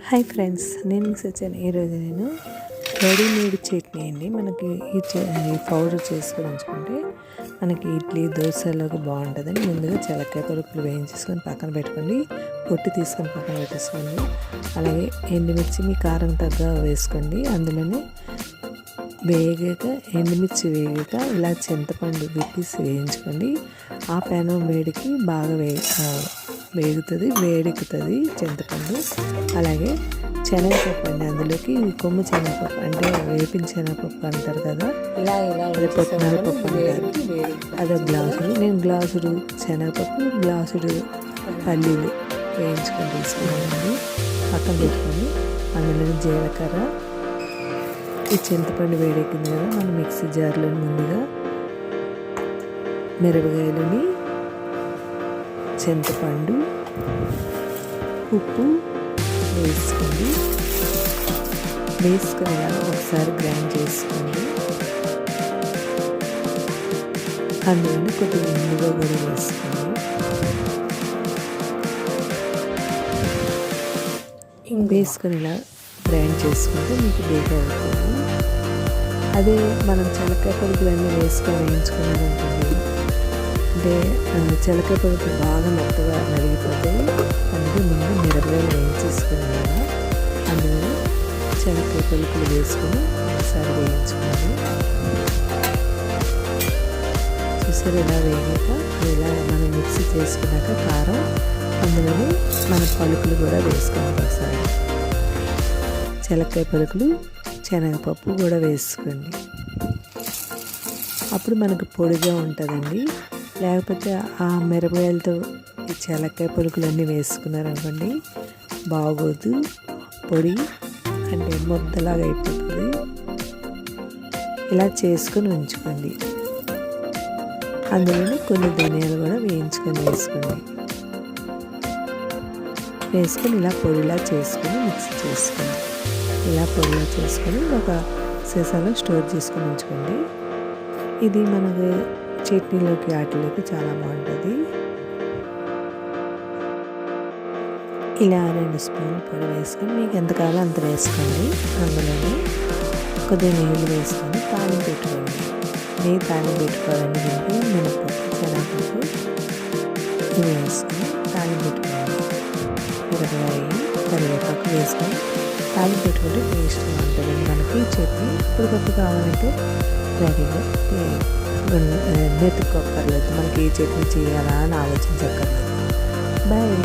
Hi friends, నేను mix వచ్చాను. ఈరోజు నేను రెడీమేడ్ చట్నీ అండి. మనకి ఈ పౌడర్ చేసుకొని ఉంచుకుంటే మనకి ఇడ్లీ దోశలోకి బాగుంటుందని ముందుగా చెలక్కాయ పలుకులు వేయించేసుకొని పక్కన పెట్టుకోండి. పొట్టు తీసుకొని పక్కన పెట్టేసుకోండి. అలాగే ఎండుమిర్చి మీ కారం తగ్గ వేసుకోండి. అందులోనే ఎండుమిర్చి వేగాక ఇలా చింతపండు విప్పేసి వేయించుకోండి. ఆ పెనం వేడికి బాగా వేడెక్కుతుంది చింతపండు. అలాగే శనగపప్పు అండి, అందులోకి కొమ్ము శనగపప్పు అంటే వేపిన శనగపప్పు అంటారు కదా, పొట్టినాల పప్పు అంటారు. అదే గ్లాసుడు, నేను గ్లాసుడు శనగపప్పు గ్లాసుడు పల్లీలు వేయించుకొని తీసుకున్నానండి. పక్కన పెట్టుకొని అందులో జీలకర్ర, ఈ చింతపండు వేడెక్కింది కదా, మనం మిక్సీ జార్లో ముందుగా మిరపకాయలని, చింతపండు, ఉప్పు వేసుకోండి. వేసుకొని ఒకసారి గ్రైండ్ చేసుకోండి. అందులో కొద్దిగా ఇంగువ కూడా వేసుకోండి. వేసుకొని ఇలా గ్రైండ్ చేసుకుంటే మీకు బేగా అవుతుంది. అదే మనం చెలక్కాయ పలుకులన్నీ వేసుకొని వేయించుకున్నారనుకోండి, అంటే చెలక్కాయ పలుకులు బాగా మెత్తగా నలిగిపోతాయి. అందుకే ముందు మిరపకాయలు వేయించేసుకుని అందులో చెలక్కాయ పలుకులు వేసుకొని ఒకసారి వేయించుకోండి. చూసారు ఇలా వేగాక ఇలా మనం మిక్సీ చేసుకున్నాక కారం, అందులోనే మన పలుకులు కూడా వేసుకోండి. ఒకసారి చెలక్కాయ పలుకులు, శనగపప్పు కూడా వేసుకోండి. అప్పుడు మనకు పొడిగా ఉంటుందండి. లేకపోతే ఆ మిరపకాయలతో ఈ చెలక్కాయ పలుకులన్నీ వేసుకున్నారనుకోండి, బాగోదు. పొడి అంటే ముద్దలాగా అయిపోతుంది. ఇలా చేసుకొని ఉంచుకోండి. అందులోనే కొన్ని ధనియాలు కూడా వేయించుకొని వేసుకొని ఇలా పొడిలా చేసుకొని మిక్సీ చేసుకోండి. ఇలా పొడిలా చేసుకొని ఒక సీసాలో స్టోర్ చేసుకొని ఉంచుకోండి. ఇది మనకు చట్నీలోకి వాటిలోకి చాలా బాగుంటుంది. ఇలా 2 స్పూన్లు పొడి వేసుకొని మీకు ఎంత కావాలో అంత వేసుకోండి. అందులోనే కొద్దిగా నీళ్ళు వేసుకొని తాలింపు పెట్టుకోండి. తాలింపు పెట్టుకోవాలండి. దీనికి మినపప్పు, శనగపప్పు ఇవి వేసుకొని తాలింపు పెట్టుకోండి. మిరపకాయ, కరివేపాకు వేసుకొని తాలింపు పెట్టుకుంటే టేస్ట్ ఉంటుందండి. మనకి చట్నీ ఇప్పటికప్పుడు కావాలంటే రెడీగా వెతుక్కోక్కర్లేదు. మనకి ఏ చట్నీ చేయాలా అని ఆలోచించక్కర్లేదు. బాయ్.